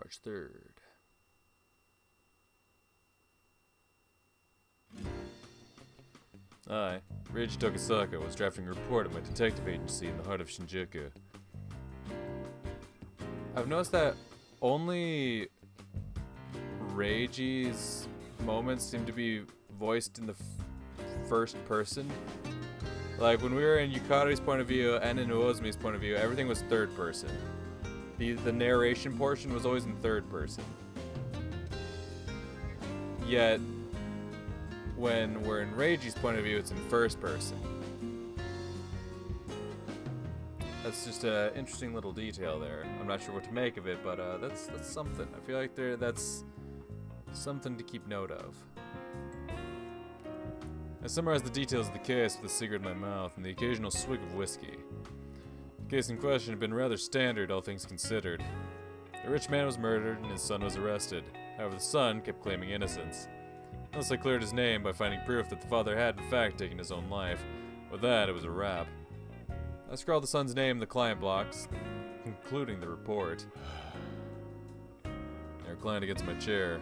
March 3rd. I, Reiji Tokisaka, was drafting a report at my detective agency in the heart of Shinjuku. I've noticed that only Reiji's moments seem to be voiced in the first person. Like when we were in Yukari's point of view and in Uozumi's point of view, everything was third person. The narration portion was always in third person. Yet, when we're in Reiji's point of view, it's in first person. That's just an interesting little detail there. I'm not sure what to make of it, but that's something. I feel like that's something to keep note of. I summarized the details of the case with a cigarette in my mouth and the occasional swig of whiskey. The case in question had been rather standard, all things considered. The rich man was murdered and his son was arrested. However, the son kept claiming innocence. Unless I cleared his name by finding proof that the father had in fact taken his own life. With that, it was a wrap. I scrawled the son's name in the client blocks, concluding the report. I reclined against my chair.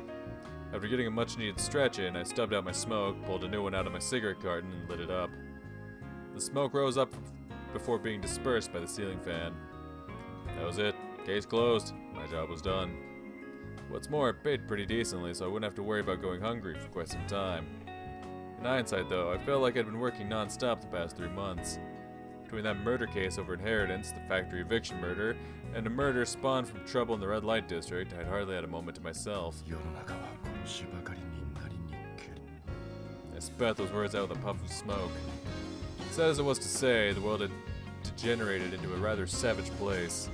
After getting a much-needed stretch in, I stubbed out my smoke, pulled a new one out of my cigarette carton, and lit it up. The smoke rose up before being dispersed by the ceiling fan. That was it. Case closed. My job was done. What's more, it paid pretty decently, so I wouldn't have to worry about going hungry for quite some time. In hindsight, though, I felt like I'd been working non-stop the past 3 months. Between that murder case over inheritance, the factory eviction murder, and a murder spawned from trouble in the red light district, I'd hardly had a moment to myself. I spat those words out with a puff of smoke. Sad as it was to say, the world had degenerated into a rather savage place.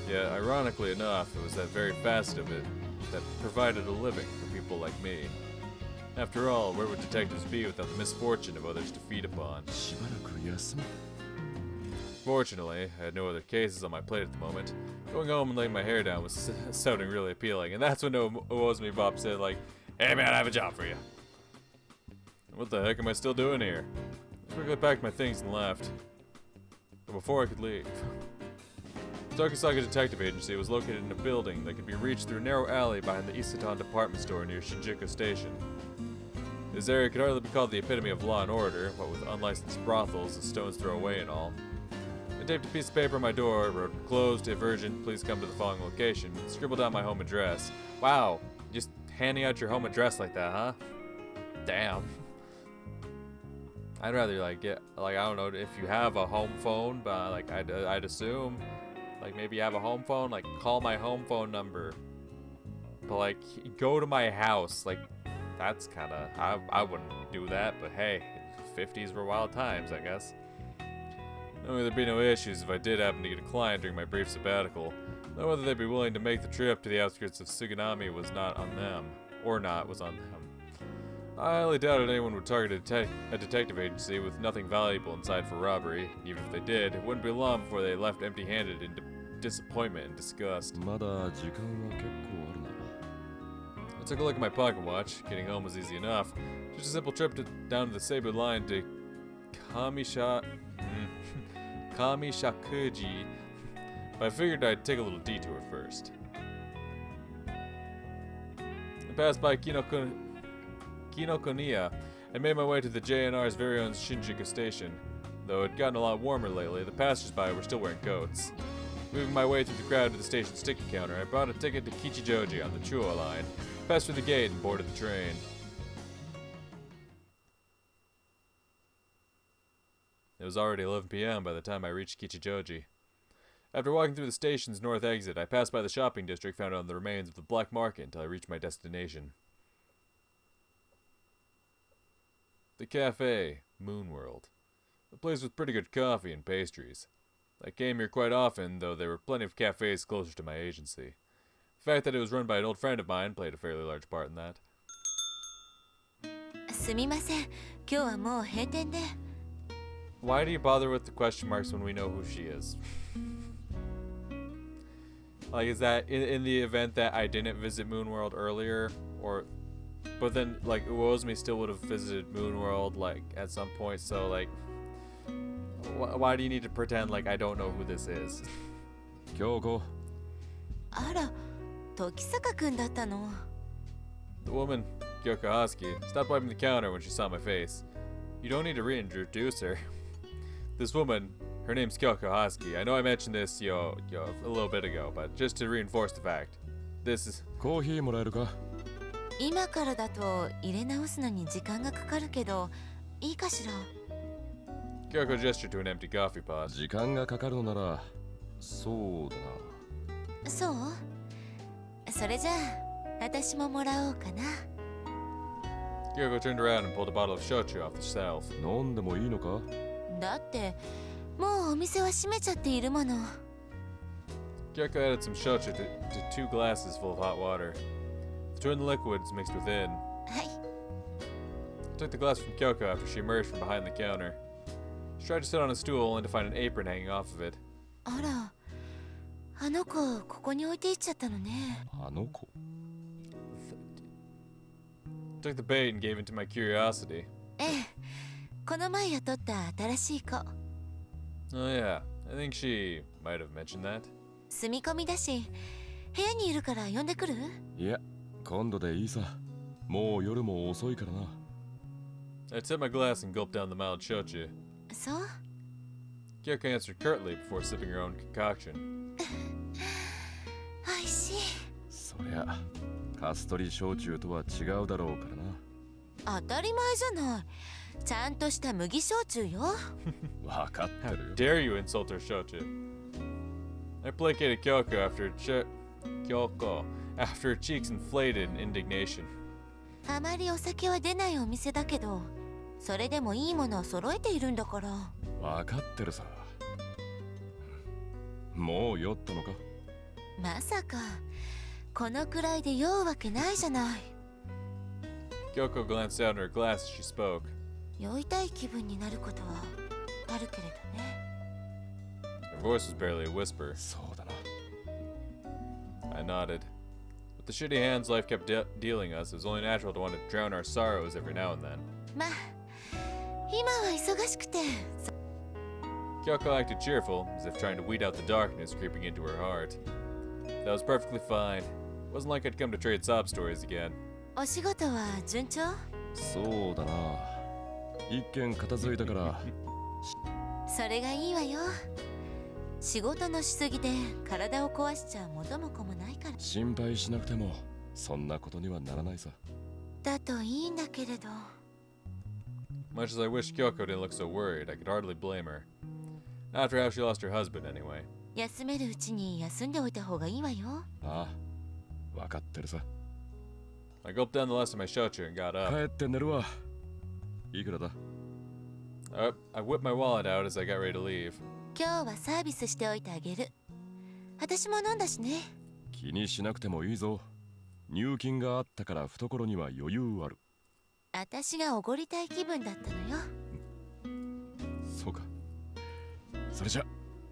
Yet, ironically enough, it was that very facet of it that provided a living for people like me. After all, where would detectives be without the misfortune of others to feed upon? Fortunately, I had no other cases on my plate at the moment. Going home and laying my hair down was sounding really appealing, and that's when Uozumi Bob said, like, "Hey man, I have a job for you." What the heck am I still doing here? I quickly packed my things and left. But before I could leave, Tokisaka Detective Agency was located in a building that could be reached through a narrow alley behind the Isetan department store near Shinjuku Station. This area could hardly be called the epitome of law and order, what with unlicensed brothels, a stone's throw away and all. I taped a piece of paper on my door, wrote, "Closed, if urgent, please come to the following location," and scribbled down my home address. Wow, just handing out your home address like that, huh? Damn. I'd rather, like, get, like, I don't know, if you have a home phone, but, like, I'd assume, like, maybe you have a home phone, like, call my home phone number. But, like, go to my house, like, that's kinda, I wouldn't do that, but hey, 50s were wild times, I guess. Knowing there'd be no issues if I did happen to get a client during my brief sabbatical, though whether they'd be willing to make the trip to the outskirts of Suganami was not on them, or not was on them. I highly doubted anyone would target a detective agency with nothing valuable inside for robbery. Even if they did, it wouldn't be long before they left empty-handed in disappointment and disgust. I took a look at my pocket watch. Getting home was easy enough. Just a simple trip down to the Seibu line to Kamishakuji. But I figured I'd take a little detour first. I passed by Kinokuniya and made my way to the JNR's very own Shinjuku station. Though it had gotten a lot warmer lately, the passers-by were still wearing coats. Moving my way through the crowd to the station's ticket counter, I bought a ticket to Kichijoji on the Chuo line, passed through the gate, and boarded the train. It was already 11 p.m. by the time I reached Kichijoji. After walking through the station's north exit, I passed by the shopping district found on the remains of the black market until I reached my destination. The cafe, Moonworld. A place with pretty good coffee and pastries. I came here quite often, though there were plenty of cafes closer to my agency. The fact that it was run by an old friend of mine played a fairly large part in that. すみません。今日はもう閉店で。Why do you bother with the question marks when we know who she is? Like, is that in the event that I didn't visit Moonworld earlier, or, but then like Uozumi still would have visited Moonworld like at some point, so like, why do you need to pretend like I don't know who this is? Kyoko. あら、時坂くんだったの。 The woman, Kyoko Husky, stopped wiping the counter when she saw my face. You don't need to reintroduce her. This woman, her name's Kyoko Husky. I know I mentioned this, a little bit ago, but just to reinforce the fact, this is... コーヒーもらえるか？今からだと入れ直すのに時間がかかるけど、いいかしら。 Kyoko gestured to an empty coffee pot. 時間がかかるのなら、そうだな。そう？それじゃあ、私ももらおうかな。 Kyoko turned around and pulled a bottle of shochu off the shelf. 飲んでもいいのか？だって、もうお店は閉めちゃっているもの。 Kyoko added some shochu to 2 glasses full of hot water. The twin liquids mixed within. はい。 I took the glass from Kyoko after she emerged from behind the counter. She tried to sit on a stool only to find an apron hanging off of it. あら、あの子、ここに置いていっちゃったのね。あの子。Took the bait and gave in to my curiosity. ええ、この前雇った新しい子。 Oh yeah, I think she might have mentioned that. 住み込みだし、部屋にいるから呼んでくる？いや、今度でいいさ。もう夜も遅いからな。I tipped my glass and gulped down the mild shochu. そう？ Kyoko answered curtly before sipping her own concoction. おいしい。そりゃ、カストリ焼酎とは違うだろうからな。当たり前じゃない。ちゃんとした麦焼酎よ。わかってる。 How dare you insult her shochu? I placated Kyoko after her cheeks inflated in indignation. あまりお酒は出ないお店だけど、それでもいいものを揃えているんだから。わかってるさ。もう酔ったのか？まさか、このくらいで酔うわけないじゃない。 Kyoko glanced down at her glass as she spoke. 酔いたい気分になることはあるけれどね。 Her voice was barely a whisper. そうだな。I nodded. With the shitty hands life kept dealing us, it was only natural to want to drown our sorrows every now and then. まあ、今は忙しくて。 Kyoko acted cheerful, as if trying to weed out the darkness creeping into her heart. That was perfectly fine. It wasn't like I'd come to trade sob stories again. お仕事は順調？そうだな。一件片付いたから。それがいいわよ。仕事のしすぎで体を壊しちゃ元も子もないから。心配しなくてもそんなことにはならないさ。だといいんだけれど。 Much as I wished Kyoko didn't look so worried, I could hardly blame her. After how she lost her husband, anyway. 休めるうちに休んでおいた方がいいわよ。ああ、わかってるさ。I gulped down the last of my shochu and got up. 帰って寝るわ。いくらだ？ I whipped my wallet out as I got ready to leave. 今日はサービスしておいてあげる。私も飲んだしね。気にしなくてもいいぞ。入金があったから懐には余裕ある。私がおごりたい気分だったのよ。そうか。それじゃ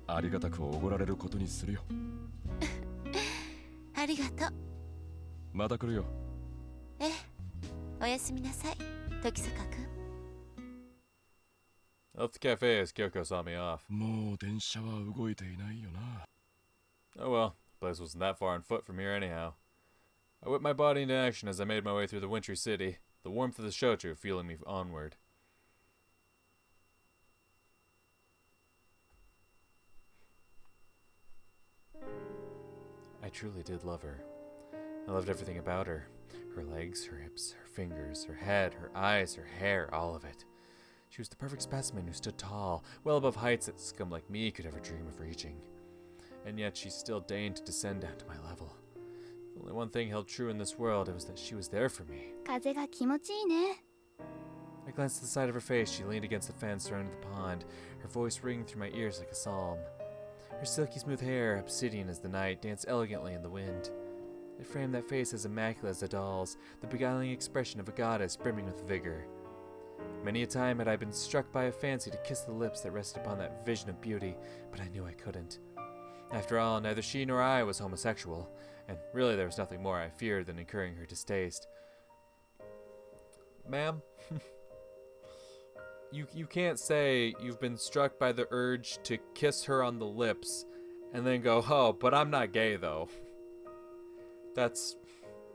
ありがたくおごられることにするよ。ありがとう。また来るよ。ええ、おやすみなさい、時坂くん。I left the cafe as Kyoko saw me off. もう電車は動いていないよな。 Oh well, the place wasn't that far on foot from here anyhow. I whipped my body into action as I made my way through the wintry city, the warmth of the shochu fueling me onward. I truly did love her. I loved everything about her. Her legs, her hips, her fingers, her head, her eyes, her hair, all of it. She was the perfect specimen who stood tall, well above heights that scum like me could ever dream of reaching. And yet she still deigned to descend down to my level. If only one thing held true in this world, it was that she was there for me. 風が気持ちいいね。 I glanced at the side of her face. She leaned against the fence surrounding the pond, her voice ringing through my ears like a psalm. Her silky smooth hair, obsidian as the night, danced elegantly in the wind. It framed that face as immaculate as a doll's, the beguiling expression of a goddess brimming with vigor. Many a time had I been struck by a fancy to kiss the lips that rested upon that vision of beauty, but I knew I couldn't. After all, neither she nor I was homosexual, and really there was nothing more I feared than incurring her distaste. Ma'am? You can't say you've been struck by the urge to kiss her on the lips and then go, oh, but I'm not gay though. That's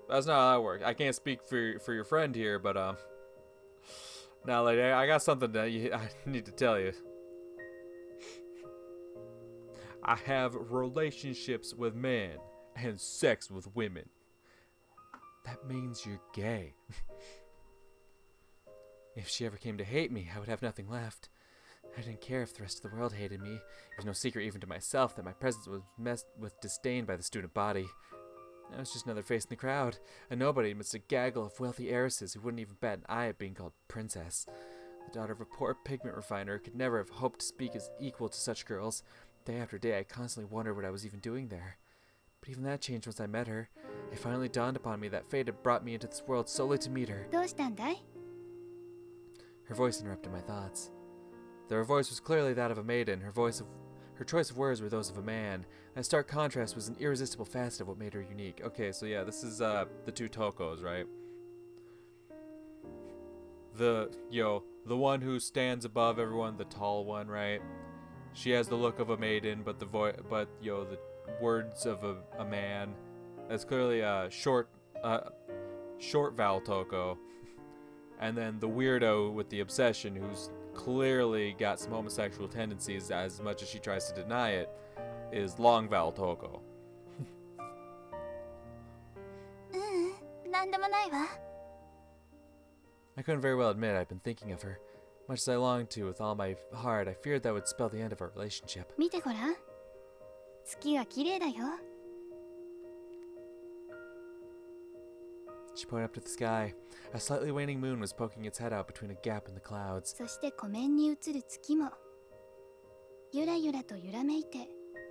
not how that works. I can't speak for your friend here, but now lady, I got something that I need to tell you. I have relationships with men and sex with women. That means you're gay. If she ever came to hate me, I would have nothing left. I didn't care if the rest of the world hated me. It was no secret even to myself that my presence was met with disdain by the student body. I was just another face in the crowd, a nobody amidst a gaggle of wealthy heiresses who wouldn't even bat an eye at being called princess. The daughter of a poor pigment refiner could never have hoped to speak as equal to such girls. Day after day, I constantly wondered what I was even doing there. But even that changed once I met her. It finally dawned upon me that fate had brought me into this world solely to meet her. どうしたんだい？ Her voice interrupted my thoughts. Though her voice was clearly that of a maiden, her choice of words were those of a man. And a stark contrast was an irresistible facet of what made her unique. Okay, so yeah, this is the two Tokos, right? The one who stands above everyone, the tall one, right? She has the look of a maiden, but the words of a man. That's clearly a short vowel Toko. And then the weirdo with the obsession, who's clearly got some homosexual tendencies as much as she tries to deny it, is long vowel Toko. なんでもないわ。 I couldn't very well admit I'd been thinking of her. Much as I longed to with all my heart, I feared that would spell the end of our relationship. 見てごらん。月が綺麗だよ。 She pointed up to the sky. A slightly waning moon was poking its head out between a gap in the clouds. そして湖面に映る月もゆらゆらと揺らめいて。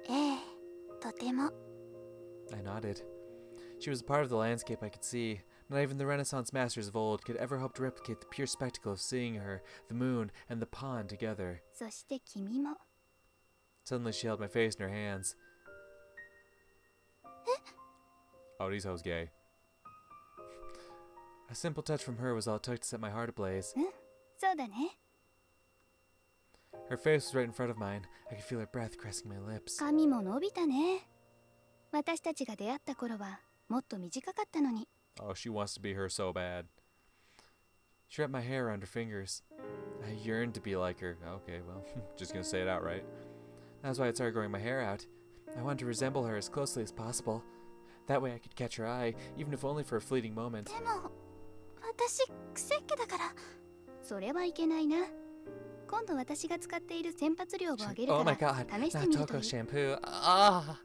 ええ、とても。 I nodded. She was a part of the landscape I could see. Not even the Renaissance masters of old could ever hope to replicate the pure spectacle of seeing her, the moon, and the pond together. そして君も。 Suddenly she held my face in her hands. Oh, these hoes gay. A simple touch from her was all it took to set my heart ablaze. そうだね。 Her face was right in front of mine. I could feel her breath caressing my lips. 髪も伸びたね。私たちが出会った頃はもっと短かったのに。 Oh, she wants to be her so bad. She wrapped my hair around her fingers. I yearned to be like her. Okay, well, just gonna say it outright. That's why I started growing my hair out. I wanted to resemble her as closely as possible. That way I could catch her eye, even if only for a fleeting moment. でも私癖っ気だから。それはいけないな。今度私が使っている洗髪料をあげる Oh か my ら god, 試して not みるとい Toko い。 shampoo. Ah!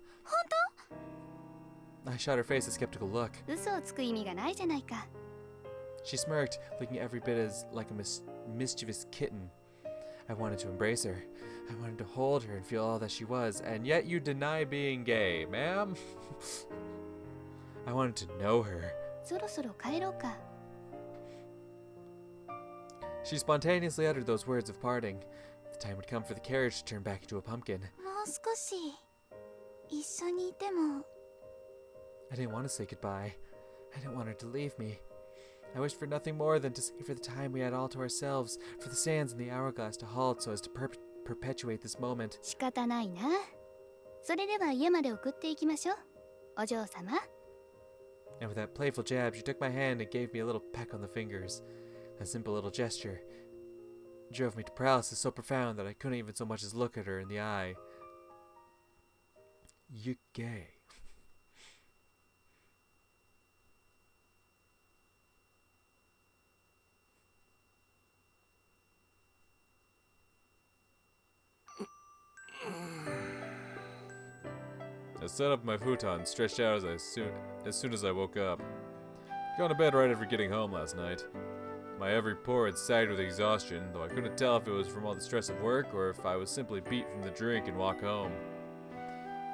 I shot her face a skeptical look. 嘘をつく意味がないじゃないか。 She smirked, looking every bit as like a mischievous kitten. I wanted to embrace her. I wanted to hold her and feel all that she was, and yet you deny being gay, ma'am? I wanted to know her. そろそろ帰ろうか。 She spontaneously uttered those words of parting. The time would come for the carriage to turn back into a pumpkin. もう少し一緒にいても。 I didn't want to say goodbye. I didn't want her to leave me. I wished for nothing more than to savor the time we had all to ourselves, for the sands in the hourglass to halt so as to perpetuate this moment. 仕方ないな。それでは家まで送っていきましょう。お嬢様。 And with that playful jab, she took my hand and gave me a little peck on the fingers. That simple little gesture drove me to paralysis so profound that I couldn't even so much as look at her in the eye. You're gay. I set up my futon, stretched out as soon as I woke up. Gone to bed right after getting home last night. My every pore had sagged with exhaustion, though I couldn't tell if it was from all the stress of work or if I was simply beat from the drink and walk home.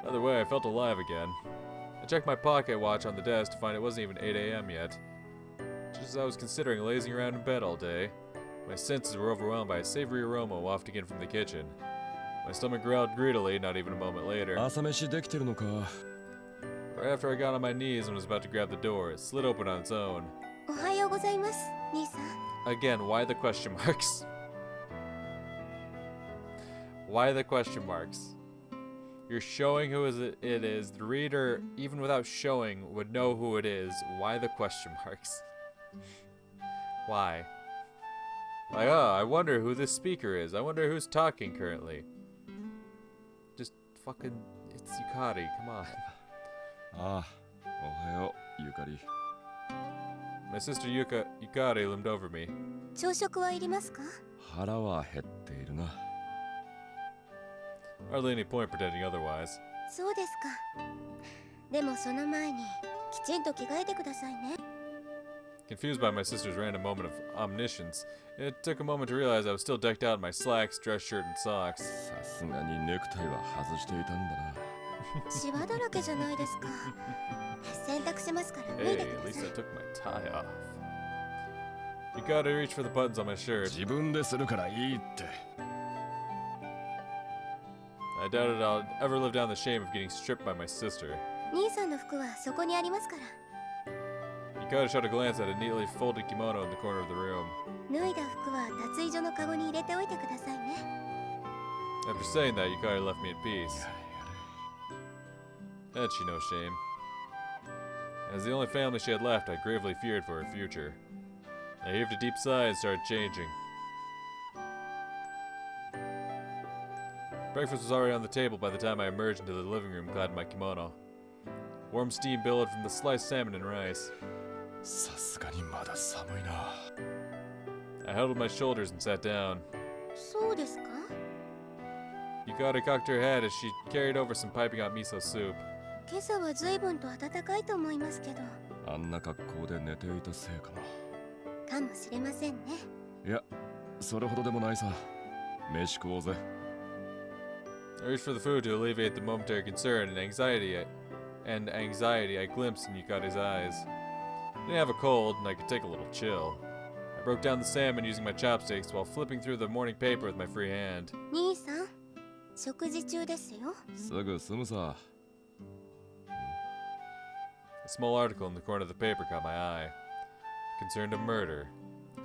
Either way, I felt alive again. I checked my pocket watch on the desk to find it wasn't even 8 a.m. yet. Just as I was considering lazing around in bed all day, my senses were overwhelmed by a savory aroma wafting in from the kitchen. My stomach growled greedily, not even a moment later. 朝飯できてるのか。 Right after I got on my knees and was about to grab the door, it slid open on its own. おはようございます、兄さん。 Again, why the question marks? Why the question marks? You're showing who it is. The reader, even without showing, would know who it is. Why the question marks? Why? Like, oh, I wonder who this speaker is. I wonder who's talking currently. Just fucking, it's Yukari, come on. Ah, ohayo, Yukari. My sister Yukari loomed over me. 朝食はいりますか？腹は減っているな。Hardly any point pretending otherwise. そうですか。でもその前にきちんと着替えてくださいね。 Confused by my sister's random moment of omniscience, it took a moment to realize I was still decked out in my slacks, dress shirt, and socks. さすがにネクタイは外していたんだな。シワだらけじゃないですか。洗濯しますから脱い Hey, でく at だ least さ I い。 took my tie off. Yukari reached for the buttons on my shirt. 自分でするからいいって。 I doubted I'd ever live down the shame of getting stripped by my sister. 兄さんの服はそこにありますから。 Yukari shot a glance at a neatly folded kimono in the corner of the room. 脱いだ服は脱衣所のカゴに入れておいてくださいね。 After saying that, Yukari left me at peace. Had she no shame? As the only family she had left, I gravely feared for her future. I heaved a deep sigh and started changing. Breakfast was already on the table by the time I emerged into the living room clad in my kimono. Warm steam billowed from the sliced salmon and rice. さすがにまだ寒いな。 I huddled my shoulders and sat down. そうですか？ Yukari cocked her head as she carried over some piping hot miso soup. 今朝は随分と暖かいと思いますけど。あんな格好で寝ていたせいかな。かもしれませんね。いや、それほどでもないさ。飯食おうぜ。 I reached for the food to alleviate the momentary concern and anxiety I glimpsed in Yukari's eyes. I didn't have a cold, and I could take a little chill. I broke down the salmon using my chopsticks while flipping through the morning paper with my free hand. 兄さん、食事中ですよ。すぐ済むさ。 A small article in the corner of the paper caught my eye. It concerned a murder.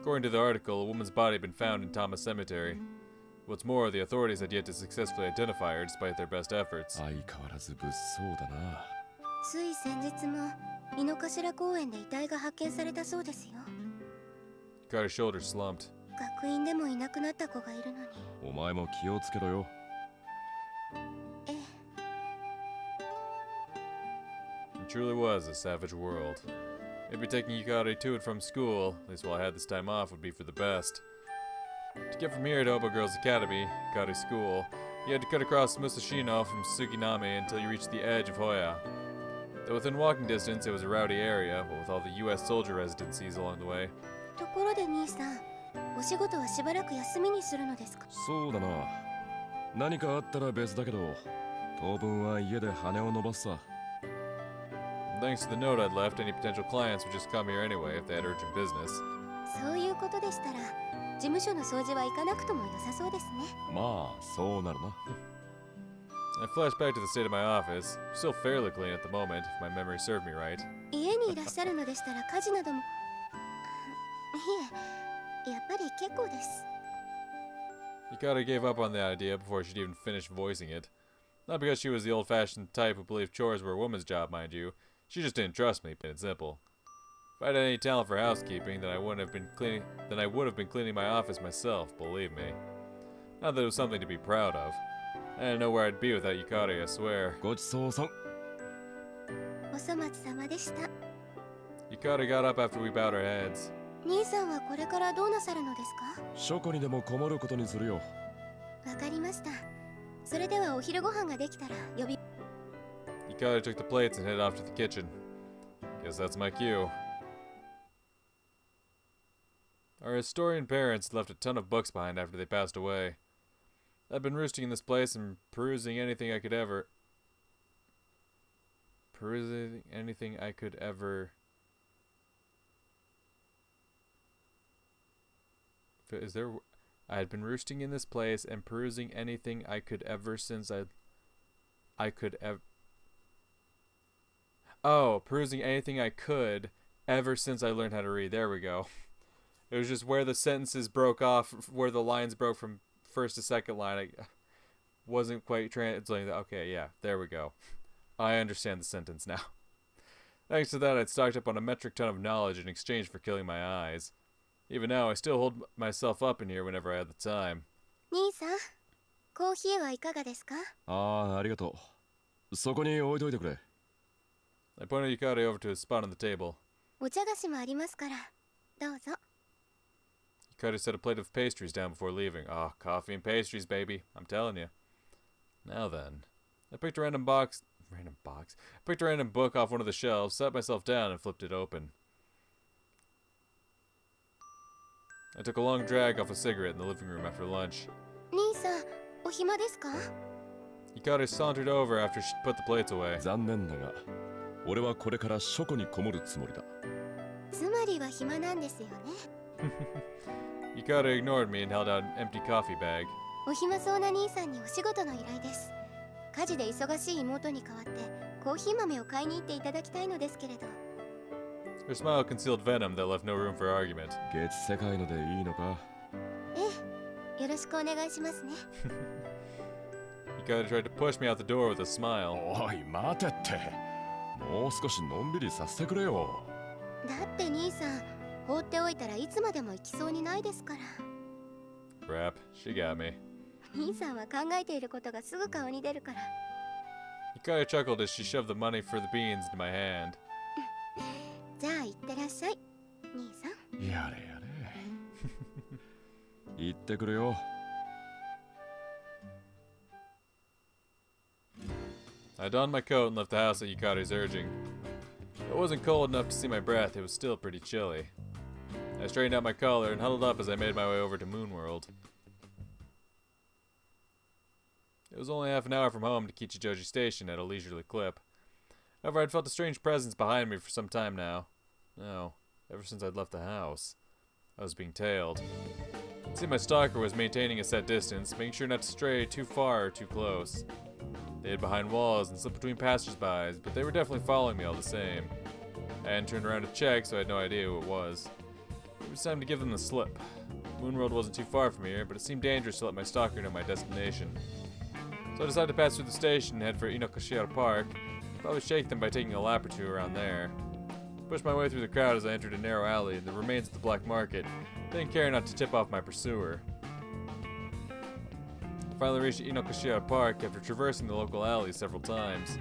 According to the article, a woman's body had been found in Tama Cemetery. What's more, the authorities had yet to successfully identify her despite their best efforts. 相変わらず物騒だな。つい先日も井の頭公園で遺体が発見されたそうですよ。 Yukari's shoulders slumped. 学院でもいなくなった子がいるのに。お前も気をつけろよ。ええ。 It truly was a savage world. Maybe taking Yukari to and from school, at least while I had this time off, would be for the best. To get from here to Obo Girls Academy, Yukari's school, you had to cut across Musashino from Suginami until you reached the edge of Hoya. Though within walking distance, it was a rowdy area, what with all the U.S. soldier residencies along the way. ところで兄さん、お仕事はしばらく休みにするのですか？そうだな。何かあったら別だけど、当分は家で羽を伸ばすさ。 Thanks to the note I'd left, any potential clients would just come here anyway if they had urgent business. そういうことでしたら、事務所の掃除は行かなくとも良さそうですね。まあ、そうなるな。 I flashed back to the state of my office, still fairly clean at the moment, if my memory served me right. 家にいらっしゃるのでしたら家事なども。いえ、やっぱり結構です。 Yukari gave up on the idea before she'd even finished voicing it. Not because she was the old-fashioned type who believed chores were a woman's job, mind you. She just didn't trust me, plain and simple. If I had any talent for housekeeping, then I would have been cleaning my office myself, believe me. Not that it was something to be proud of. I didn't know where I'd be without Yukari, I swear. ごちそうさん。お粗末様でした。 Yukari got up after we bowed our heads. 兄さんはこれからどうなさるのですか？書庫にでもこもることにするよ。わかりました。それではお昼ご飯ができたら呼び。 Yukari took the plates and headed off to the kitchen. Guess that's my cue. Our historian parents left a ton of books behind after they passed away. I'd been roosting in this place and perusing anything I could ever... I had been roosting in this place and perusing anything I could ever since perusing anything I could ever since I learned how to read. There we go. It was just where the sentences broke off, where the lines broke from first to second line. wasn't quite translating that. Okay, yeah, there we go. I understand the sentence now. Thanks to that, I'd stocked up on a metric ton of knowledge in exchange for killing my eyes. Even now, I still hold myself up in here whenever I have the time. 兄さん、コーヒーはいかがですか？ああ、ありがとう。そこに置いといてくれ。I pointed Yukari over to a spot on the table. お茶菓子もありますから、どうぞ。Yukari set a plate of pastries down before leaving. Ah, coffee and pastries, baby. I'm telling you. Now then. I picked a random box. I picked a random book off one of the shelves, sat myself down, and flipped it open. I took a long drag off a cigarette in the living room after lunch. 兄さん、お暇ですか？ Yukari sauntered over after she put the plates away. 残念だが、俺はこれから書庫にこもるつもりだ。つまりは暇なんですよね。Yukari ignored me and held out an empty coffee bag. お暇そうな兄さんにお仕事の依頼です。家事で忙しい妹に代わってコーヒー豆を買いに行っていただきたいのですけれど。Her smile concealed venom that left no room for argument. 月世界のでいいのか？ええ、よろしくお願いしますね。Yukari tried to push me out the door with a smile. おい、待てって。もう少しのんびりさせてくれよ。だって兄さん、放っておいたらいつまでも行きそうにないですから。Crap, she got me. 兄さんは考えていることがすぐ顔に出るから。Yukari chuckled as she shoved the money for the beans into my hand. じゃあ行ってらっしゃい、兄さん。やれやれ。行ってくるよ。I donned my coat and left the house at Yukari's urging. It wasn't cold enough to see my breath, it was still pretty chilly. I straightened out my collar and huddled up as I made my way over to Moonworld. It was only half an hour from home to Kichijoji Station at a leisurely clip. However, I'd felt a strange presence behind me for some time now. No, ever since I'd left the house. I was being tailed. It seemed my stalker was maintaining a set distance, making sure not to stray too far or too close. They hid behind walls and slipped between passers-by, but they were definitely following me all the same. I hadn't turned around to check, so I had no idea who it was. It was time to give them the slip. Moonworld wasn't too far from here, but it seemed dangerous to let my stalker know my destination. So I decided to pass through the station and head for Inokashira Park. Probably shake them by taking a lap or two around there. Pushed my way through the crowd as I entered a narrow alley in the remains of the black market, taking care not to tip off my pursuer. I finally reached Inokashira Park after traversing the local alley several times.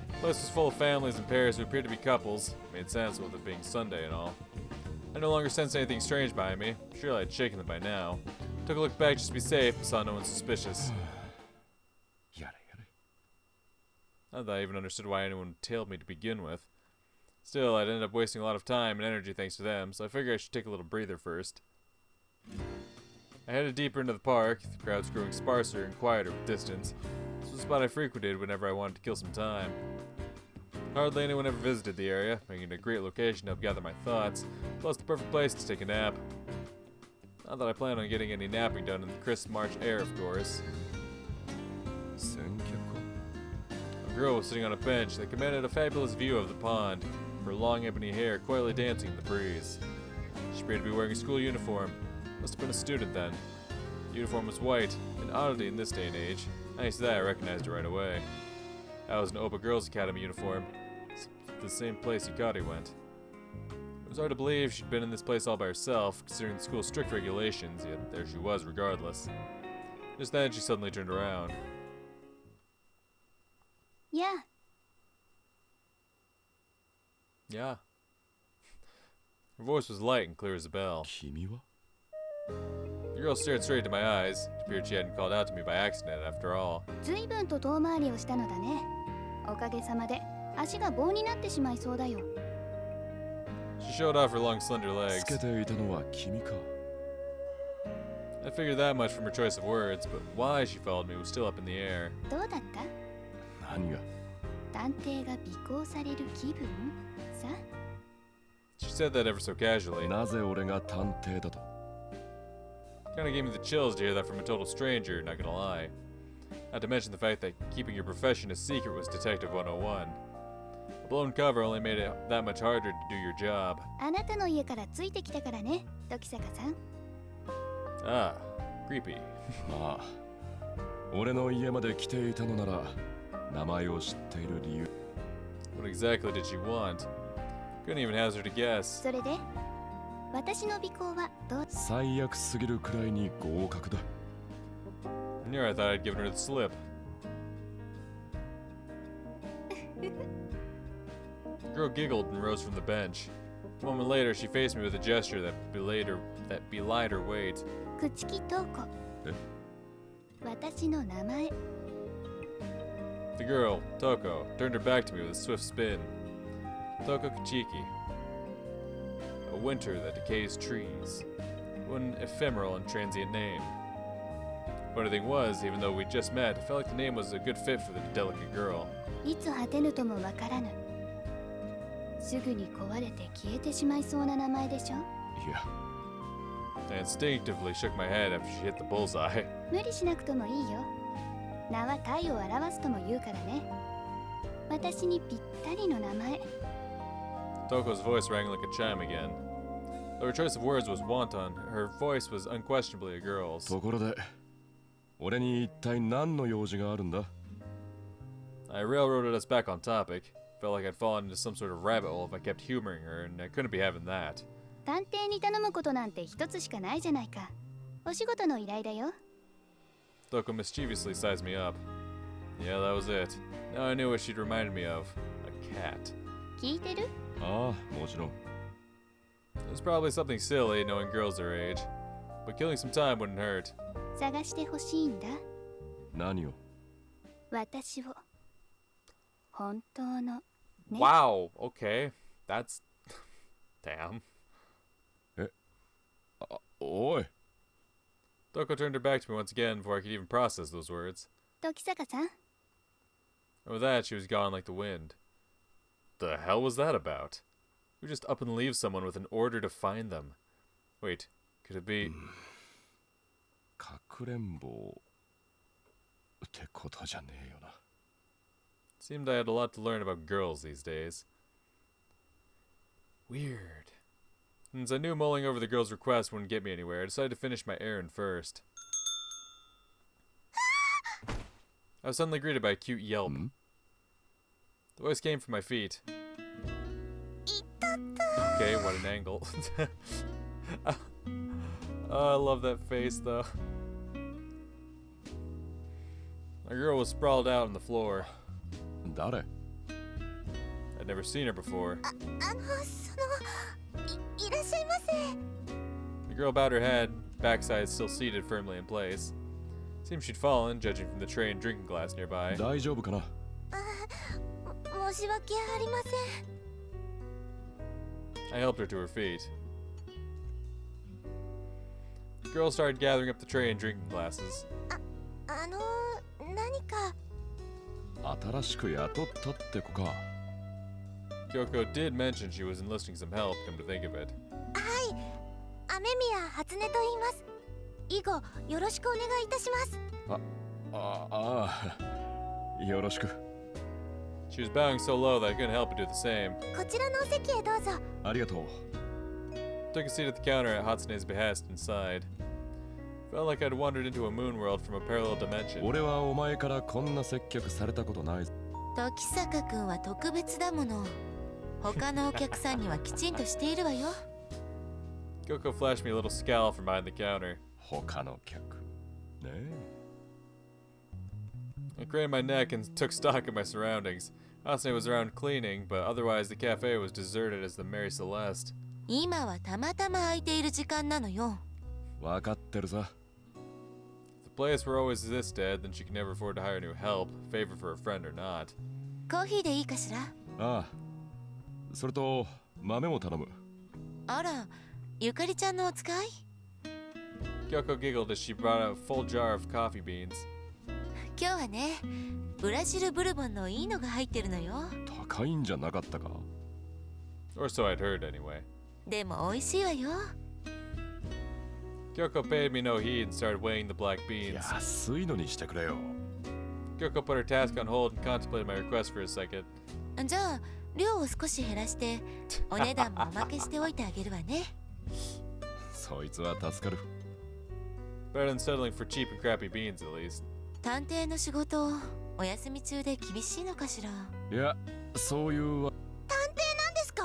The place was full of families and pairs who appeared to be couples. Made sense with it being Sunday and all. I no longer sensed anything strange behind me. Surely I'd shaken them by now. Took a look back just to be safe, but saw no one suspicious. Not that I even understood why anyone tailed me to begin with. Still, I'd ended up wasting a lot of time and energy thanks to them, so I figured I should take a little breather first. I headed deeper into the park, the crowds growing sparser and quieter with distance. This was a spot I frequented whenever I wanted to kill some time. Hardly anyone ever visited the area, making it a great location to help gather my thoughts, plus the perfect place to take a nap. Not that I plan on getting any napping done in the crisp March air, of course. A girl was sitting on a bench that commanded a fabulous view of the pond, her long ebony hair coyly dancing in the breeze. She appeared to be wearing a school uniform. Must have been a student then. The uniform was white, an oddity in this day and age. Thanks to that, I recognized her right away. That was an Oba Girls Academy uniform. It's the same place Yukari went. It was hard to believe she'd been in this place all by herself, considering the school's strict regulations, yet there she was regardless. Just then, she suddenly turned around. Yeah. Yeah. Her voice was light and clear as a bell. 君は? The girl stared straight into my eyes. It appeared she hadn't called out to me by accident after all. 随分と遠回りをしたのだね。おかげさまで足が棒になってしまいそうだよ。She showed off her long, slender legs. つけていたのは君か? I figured that much from her choice of words, but why she followed me was still up in the air. どうだった？何が? 探偵が尾行される気分さ。She said that ever so casually. なぜ俺が探偵だと? Kinda gave me the chills to hear that from a total stranger, not gonna lie. Not to mention the fact that keeping your profession a secret was Detective 101. A blown cover only made it that much harder to do your job. あなたの家からついてきたからね、時坂さん。Ah, creepy. まあ、俺の家まで来ていたのなら名前を知っている理由。 What exactly did she want? Couldn't even hazard a guess. それで私の尾行はどう？最悪すぎるくらいに合格だ。 And here I thought I'd given her the slip. The girl giggled and rose from the bench. A moment later, she faced me with a gesture that belied her weight. 朽木東子。え？私の名前。 The girl, Toko, turned her back to me with a swift spin. Toko Kuchiki. A winter that decays trees. What an ephemeral and transient name. Funny thing was, even though we just met, I felt like the name was a good fit for the delicate girl. いつ果てぬともわからぬ。すぐに壊れて消えてしまいそうな名前でしょ。いや、 I instinctively shook my head after she hit the bullseye. 無理しなくともいいよ。名は体を表すとも言うからね。私にぴったりの名前。 Toko's voice rang like a chime again. Though her choice of words was wanton, her voice was unquestionably a girl's. ところで俺に一体何の用事があるんだ？ I railroaded us back on topic. Felt like I'd fallen into some sort of rabbit hole if I kept humoring her, and I couldn't be having that. 探偵に頼むことなんて一つしかないじゃないか。お仕事の依頼だよ。 Toko mischievously sized me up. Yeah, that was it. Now I knew what she'd reminded me of. A cat. 聞いてる？ああ、もちろん。 It was probably something silly knowing girls their age, but killing some time wouldn't hurt. 探してほしいんだ。何を？私を。本当の。ね。 Wow, okay. That's... Damn. おい。 Toko turned her back to me once again before I could even process those words. 時坂さん。 And with that, she was gone like the wind. The hell was that about? Who just up and leaves someone with an order to find them? Wait, could it be... かくれんぼってことじゃねえよな。 Seemed I had a lot to learn about girls these days. Weird. Since I knew mulling over the girl's request wouldn't get me anywhere, I decided to finish my errand first. I was suddenly greeted by a cute yelp. The voice came from my feet. Okay, what an angle. Oh, I love that face, though. My girl was sprawled out on the floor. 誰？ I'd never seen her before. いらっしゃいませ。 The girl bowed her head, backside still seated firmly in place. Seemed she'd fallen, judging from the tray and drinking glass nearby. 大丈夫かな？申し訳ありません。 I helped her to her feet. The girl started gathering up the tray and drinking glasses. 何か。新しく雇ったって子か。 Kyoko did mention she was enlisting some help, come to think of it. はい。雨宮初音と言います。以後よろしくお願いいたします。よろしく。 She was bowing so low that I couldn't help but do the same. こちらのお席へどうぞ。ありがとう。 Took a seat at the counter at Hatsune's behest inside. Felt like I'd wandered into a moon world from a parallel dimension. 俺はお前からこんな接客されたことない。時坂君は特別だもの。他のお客さんにはきちんとしているわよ。Kyoko flashed me a little scowl from behind the counter. 他の客。ねえ。 I craned my neck and took stock of my surroundings. Hatsune was around cleaning, but otherwise the cafe was deserted as the Mary Celeste. 今はたまたま空いている時間なのよ。わかってるさ。 If the place were always this dead, then she could never afford to hire new help, favor for a friend or not. コーヒーでいいかしら？ああ。それと豆も頼む。あら、ゆかりちゃんのお使い？ Kyoko giggled as she brought out a full jar of coffee beans. 今日はね、ブラジルブルボンのいいのが入ってるのよ。高いんじゃなかったか？ Or so I'd heard anyway. でも美味しいわよ。Kyoko paid me no heed and started weighing the black beans. 安いのにしてくれよ。 Kyoko put her task on hold and contemplated my request for a second. じゃあ、量を少し減らして、お値段もおまけしておいてあげるわね。そいつは助かる。 Better than settling for cheap and crappy beans, at least. 探偵の仕事お休み中で厳しいのかしら。いや、そういうわ。探偵なんですか？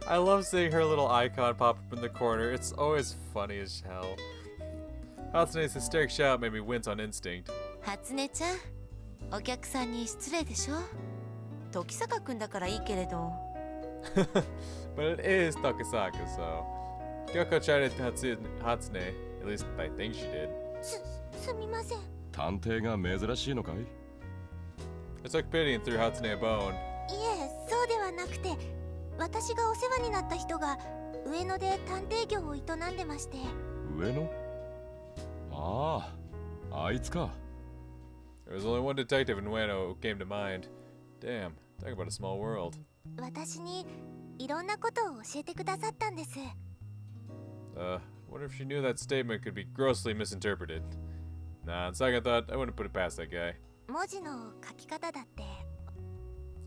I love seeing her little icon pop up in the corner. It's always funny as hell. Hatsune's hysteric shout made me wince on instinct. 初音ちゃん、お客さんに失礼でしょ。時坂くんだからいいけれど。But it is Tokisaka, so Kyoko chided Hatsune. At least I think she did. すみません。探偵が珍しいのかい？ I took pity and threw Hatsune a bone. いえ、そうではなくて、私がお世話になった人が上野で探偵業を営んでまして。上野？ああ、あいつか。There was only one detective in Ueno who came to mind. Damn, talk about a small world. 私にいろんなことを教えてくださったんです。Wonder if she knew that statement could be grossly misinterpreted. Nah, on second thought, I wouldn't put it past that guy. 文字の書き方だって。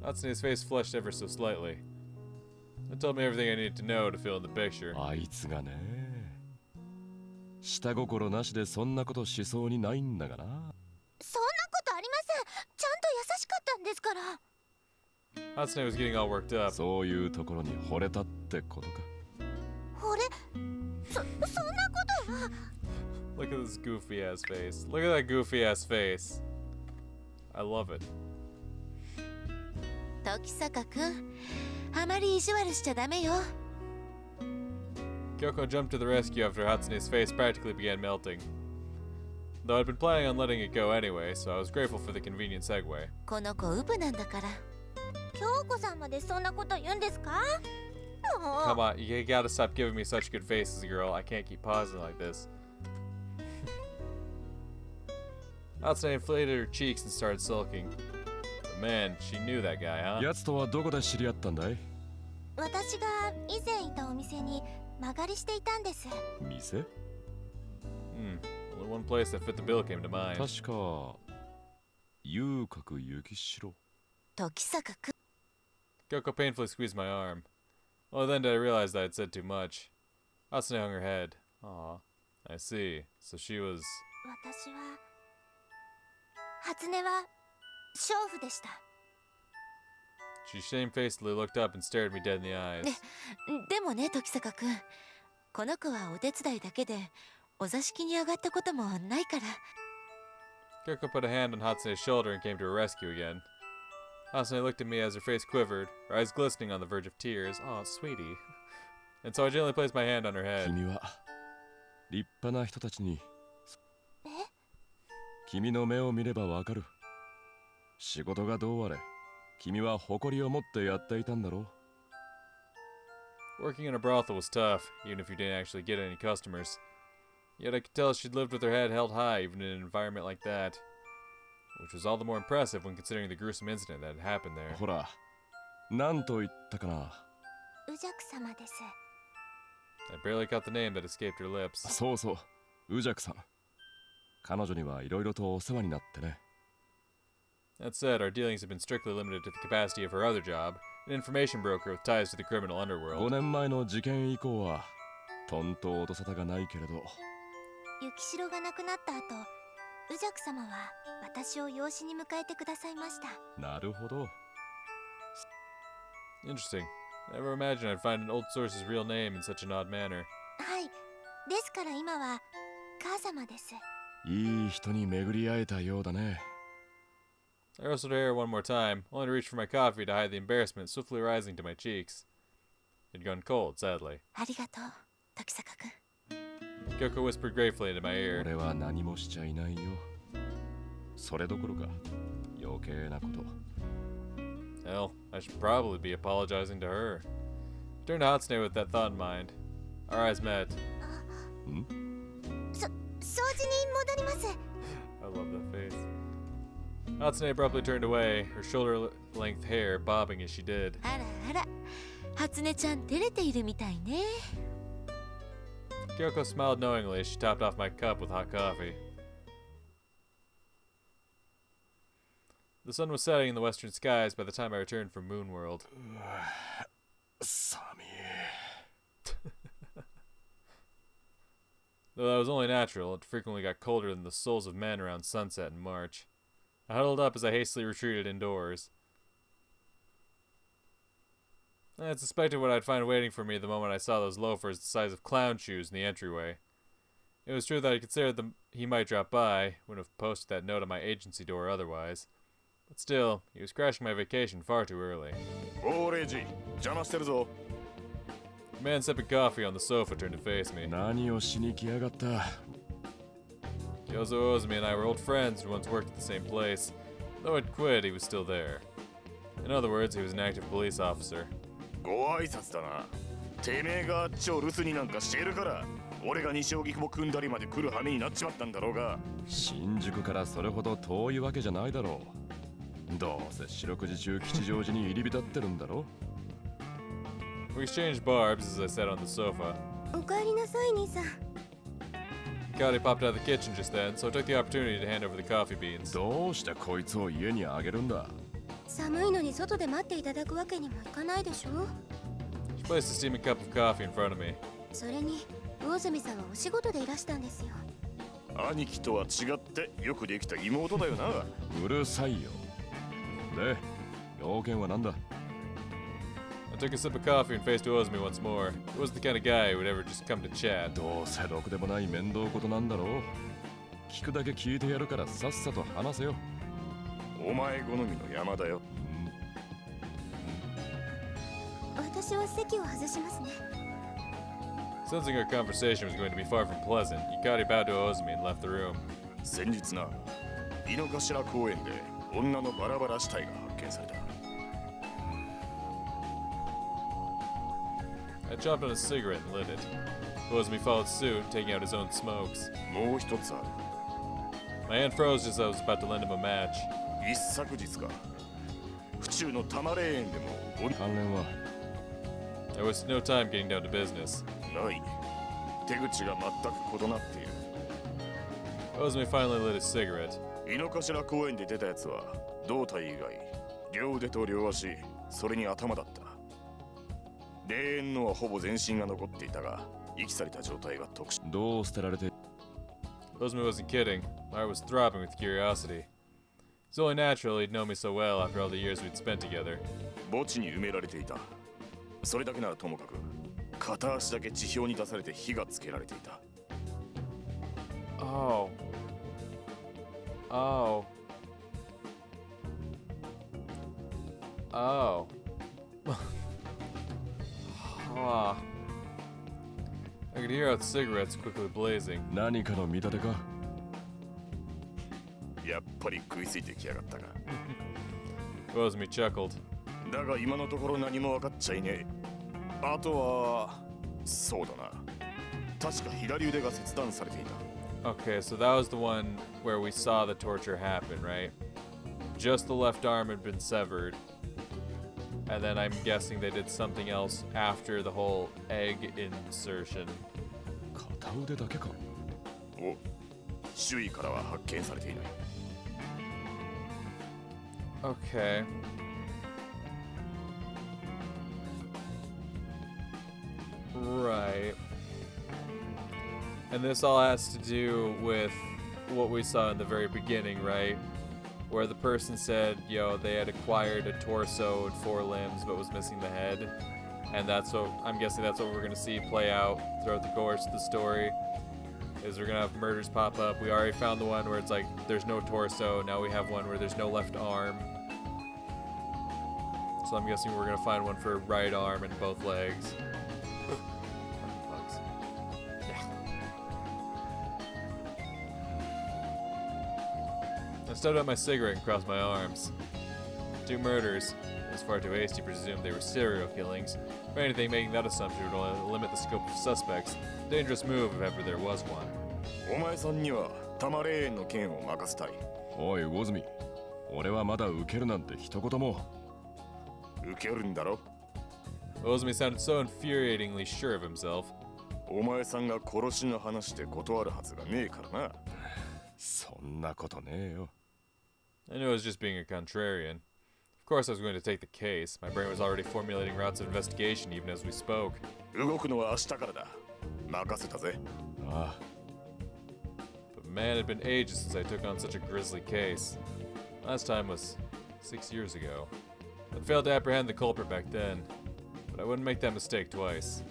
Hatsune's face flushed ever so slightly. It told me everything I needed to know to fill in the picture. あいつがね。下心なしでそんなことしそうにないんだがな。そんなことありません。ちゃんと優しかったんですから。Hatsune was getting all worked up. そういうところに惚れたってことか。俺、そんなことは。Look at this goofy ass face. Look at that goofy ass face. I love it. 時坂くん、あまり意地悪しちゃダメよ。Kyoko jumped to the rescue after Hatsune's face practically began melting. Though I'd been planning on letting it go anyway, so I was grateful for the convenient segue. この子ウブなんだから。京子さんまでそんなこと言うんですか？もう。 Come on, you gotta stop giving me such good faces, girl. I can't keep pausing like this. Hatsune inflated her cheeks and started sulking. But man, she knew that guy, huh? やつとはどこで知り合ったんだい？私が以前いたお店に間借りしていたんです。店？ Only one place that fit the bill came to mind. 確か遊郭幸城。時坂くん。Kyoko painfully squeezed my arm. Only then did I realize that I'd said too much. Hatsune hung her head. Aw, I see. So she was... 私は初音は娼婦でした。She shamefacedly looked up and stared me dead in the eyes. でもね、時坂くん。この子はお手伝いだけで、お座敷に上がったこともないから。Kyoko put a hand on Hatsune's shoulder and came to her rescue again. Hatsune looked at me as her face quivered, her eyes glistening on the verge of tears. Aw, sweetie. And so I gently placed my hand on her head. 君は立派な人たちに。え？君の目を見ればわかる。仕事がどうあれ、君は誇りを持ってやっていたんだろう。 Working in a brothel was tough, even if you didn't actually get any customers. Yet I could tell she'd lived with her head held high even in an environment like that. Which was all the more impressive when considering the gruesome incident that had happened there. ほら、なんと言ったかな。宇尺様です。I barely caught the name that escaped her lips. そうそう、宇尺さん。彼女にはいろいろとお世話になってね。That said, our dealings had been strictly limited to the capacity of her other job, an information broker with ties to the criminal 5 underworld. 年前の事件以降は、とんと音沙汰がないけれど。幸城が亡くなった後、宇尺様は私を養子に迎えてくださいました。なるほど。Interesting. Never imagined I'd find an old source's real name in such an odd manner. はい。ですから今は母様です。いい人に巡り会えたようだね。I rustled her hair one more time, only to reach for my coffee to hide the embarrassment swiftly rising to my cheeks. It had gone cold, sadly. ありがとう、時坂くん。Kyoko whispered gratefully into my ear. 俺は何もしちゃいないよ。それどころか、余計なこと。Hell, I should probably be apologizing to her. I turned to Hatsune with that thought in mind. Our eyes met. 掃除に戻ります。 I love that face. Hatsune abruptly turned away, her shoulder-length hair bobbing as she did. あらあら、初音ちゃん照れているみたいね。Kyoko smiled knowingly as she topped off my cup with hot coffee. The sun was setting in the western skies by the time I returned from Moonworld. 寒い。Though that was only natural, it frequently got colder than the souls of men around sunset in March. I huddled up as I hastily retreated indoors. I had suspected what I'd find waiting for me the moment I saw those loafers the size of clown shoes in the entryway. It was true that I considered he might drop by, wouldn't have posted that note on my agency door otherwise. But still, he was crashing my vacation far too early. Oh, Reggie, 邪魔してるぞ. The man sipping coffee on the sofa turned to face me. 何をしに来やがった。 Yozo Ozumi and I were old friends who once worked at the same place. Though I'd quit, he was still there. In other words, he was an active police officer. ご挨拶だな。てめえがあっちを留守になんかしているから、俺が西荻窪組んだりまで来る羽目になっちまったんだろうが。新宿からそれほど遠いわけじゃないだろう。どうせ四六時中吉祥寺に入り浸ってるんだろ。 We exchanged barbs as I sat on the sofa. おかえりなさい兄さん。 Hikari popped out of the kitchen just then, so I took the opportunity to hand over the coffee beans. どうしてこいつを家にあげるんだ。寒いのに外で待っていただくわけにもいかないでしょ。 She placed a steaming cup of coffee in front of me. それに魚住さんはお仕事でいらしたんですよ。兄貴とは違ってよくできた妹だよな。うるさいよ。で、要件は何だ。 I took a sip of coffee and faced Ozumi once more. He wasn't the kind of guy who would ever just come to chat. どうせろくでもない面倒事なんだろう。聞くだけ聞いてやるからさっさと話せよ。お前好みの山だよ。私は席を外しますね。 Sensing our conversation was going to be far from pleasant, Hikari bowed to Ozumi and left the room. 先日な、井の頭公園で女のバラバラ死体が発見された。 I chopped on a cigarette and lit it. Ozumi followed suit, taking out his own smokes. もう一つある。 My hand froze just as I was about to lend him a match. 一昨日か。府中の多摩霊園でも関連は I wasted no time getting down to business. ない。手口が全く異なっている。 Ozumi finally lit his cigarette. 井の頭公園で出たやつは胴体以外、両腕と両足、それに頭だった。霊園のはほぼ全身が残っていたが、遺棄された状態が特殊。どう捨てられて Ozumi wasn't kidding. My heart was throbbing with curiosity. It's only natural he'd know me so well after all the years we'd spent together. 墓地に埋められていた。それだけならともかく、片足だけ地表に出されて火がつけられていた。Oh. Oh. Oh. Ah. I could hear out cigarettes quickly blazing. 何かの見立てか。やっぱり食いついてきやがったか。Ozumi chuckled. だが今のところ何も分かっちゃいねえ。あとは、そうだな。確か左腕が切断されていた。Okay, so that was the one where we saw the torture happen, right? Just the left arm had been severed. And then I'm guessing they did something else after the whole egg insertion. 片腕だけか。お、周囲からは発見されていない。Okay. Right. And this all has to do with what we saw in the very beginning, right? Where the person said, yo, they had acquired a torso and 4 limbs but was missing the head. And that's what, I'm guessing that's what we're going to see play out throughout the course of the story. Is we're going to have murders pop up. We already found the one where it's like, there's no torso. Now we have one where there's no left arm. So I'm guessing we're going to find one for right arm and both legs. Bugs. I stubbed out my cigarette and crossed my arms. 2 murders. It was far too hasty to presume they were serial killings. If anything, making that assumption would only limit the scope of suspects. Dangerous move if ever there was one. お前さんには多摩霊園の件を任せたい。おい、魚住。俺はまだ受けるなんて一言も。受けるんだろ。 Ozumi sounded so infuriatingly sure of himself. お前さんが殺しの話で断るはずがねえからな。そんなことねえよ。I knew I was just being a contrarian. Of course I was going to take the case. My brain was already formulating routes of investigation even as we spoke. 動くのは明日からだ。任せたぜ。ああ、Man, it had been ages since I took on such a grisly case. Last time was 6 years ago. I'd failed to apprehend the culprit back then, but I wouldn't make that mistake twice.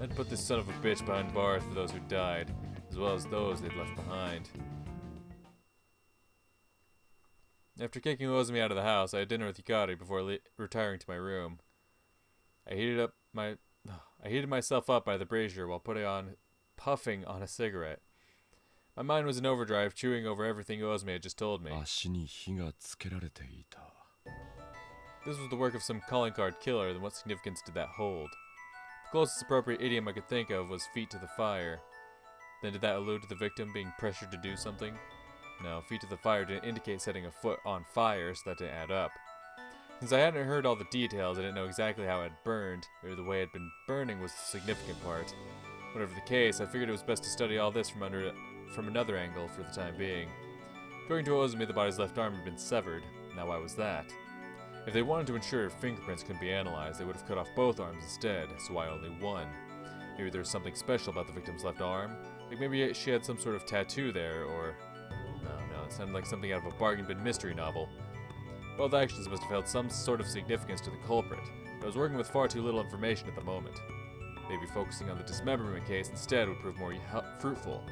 I'd put this son of a bitch behind bars for those who died, as well as those they'd left behind. After kicking Ozumi out of the house, I had dinner with Yukari before retiring to my room. I heated myself up by the brazier while puffing on a cigarette. My mind was in overdrive, chewing over everything Ozumi had just told me. 足に火がつけられていた。 This was the work of some calling card killer, then what significance did that hold? The closest appropriate idiom I could think of was feet to the fire. Then did that allude to the victim being pressured to do something? No, feet to the fire didn't indicate setting a foot on fire, so that didn't add up. Since I hadn't heard all the details, I didn't know exactly how it had burned. Maybe the way it had been burning was the significant part. Whatever the case, I figured it was best to study all this from another angle for the time being. According to Ozumi, the body's left arm had been severed. Now why was that? If they wanted to ensure fingerprints couldn't be analyzed, they would have cut off both arms instead, so why only one? Maybe there was something special about the victim's left arm? Like maybe she had some sort of tattoo there, or... No, it sounded like something out of a bargain bin mystery novel. Both actions must have held some sort of significance to the culprit. I was working with far too little information at the moment. Maybe focusing on the dismemberment case instead would prove more fruitful.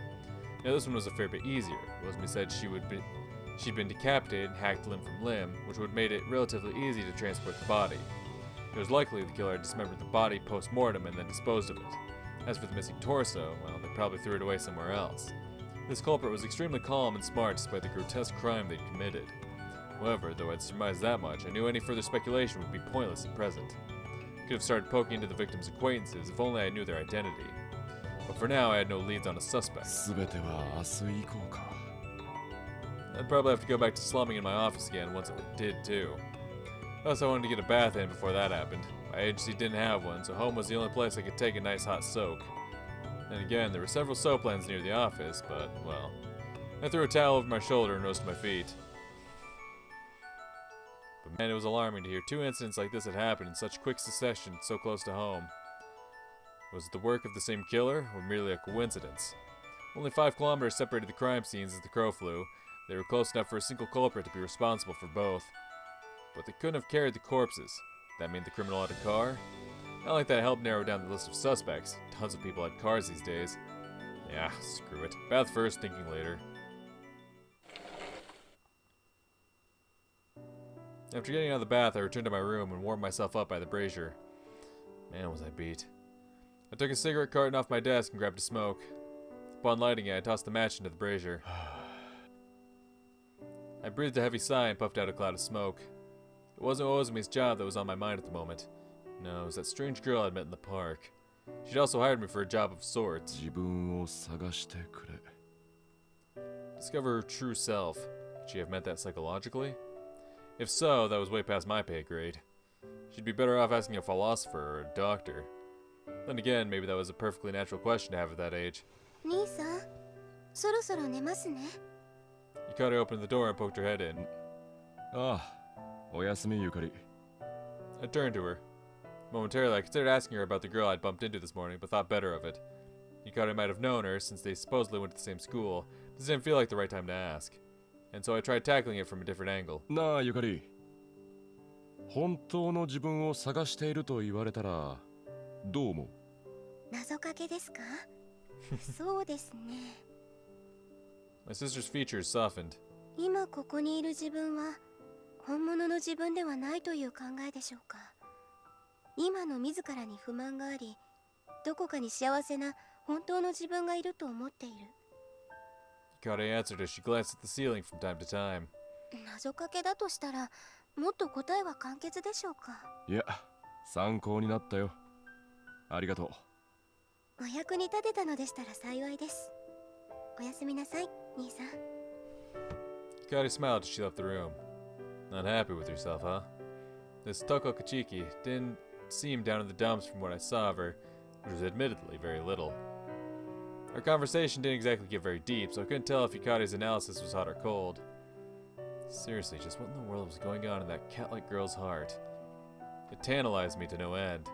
Now this one was a fair bit easier. Ozumi said she'd been decapitated and hacked limb from limb, which would have made it relatively easy to transport the body. It was likely the killer had dismembered the body post-mortem and then disposed of it. As for the missing torso, well, they probably threw it away somewhere else. This culprit was extremely calm and smart despite the grotesque crime they'd committed. However, though I'd surmised that much, I knew any further speculation would be pointless at present. I could have started poking into the victim's acquaintances if only I knew their identity. But for now, I had no leads on a suspect. 全ては明日以降か。 I'd probably have to go back to slumming in my office again once it did too. Plus, I wanted to get a bath in before that happened. My agency didn't have one, so home was the only place I could take a nice hot soak. And again, there were several soap lands near the office, but, well, I threw a towel over my shoulder and rose to my feet. But man, it was alarming to hear 2 incidents like this had happened in such quick succession so close to home. Was it the work of the same killer, or merely a coincidence? Only 5 kilometers separated the crime scenes as the crow flew. They were close enough for a single culprit to be responsible for both. But they couldn't have carried the corpses. That mean the criminal had a car? Not like that helped narrow down the list of suspects. Tons of people had cars these days. Yeah, screw it. Bath first, thinking later. After getting out of the bath, I returned to my room and warmed myself up by the brazier. Man, was I beat. I took a cigarette carton off my desk and grabbed a smoke. Upon lighting it, I tossed the match into the brazier. I breathed a heavy sigh and puffed out a cloud of smoke. It wasn't Ozumi's job that was on my mind at the moment. No, it was that strange girl I'd met in the park. She'd also hired me for a job of sorts. 自分を探してくれ。 Discover her true self. Could she have meant that psychologically? If so, that was way past my pay grade. She'd be better off asking a philosopher or a doctor. Then again, maybe that was a perfectly natural question to have at that age. 兄さん、そろそろ寝ますね。 Yukari opened the door and poked her head in. ああ、おやすみゆかり。 I turned to her. Momentarily, I considered asking her about the girl I'd bumped into this morning, but thought better of it. Yukari might have known her, since they supposedly went to the same school, but this didn't feel like the right time to ask. And so I tried tackling it from a different angle. なあゆかり。本当の自分を探していると言われたらどう思う？謎かけですか？そうですね。My sister's features softened. 今ここにいる自分は本物の自分ではないという考えでしょうか。今の自らに不満があり、どこかに幸せな本当の自分がいると思っている。Yukari answered as she glanced at the ceiling from time to time. 謎かけだとしたら、もっと答えは簡潔でしょうか。いや、参考になったよ。ありがとう。お役に立てたのでしたら幸いです。おやすみなさい、兄さん。Yukari smiled as she left the room. Not happy with herself, huh? This Toko Kachiki didn't seem down in the dumps from what I saw of her, which was admittedly very little. Our conversation didn't exactly get very deep, so I couldn't tell if Yukari's analysis was hot or cold. Seriously, just what in the world was going on in that cat-like girl's heart? It tantalized me to no end.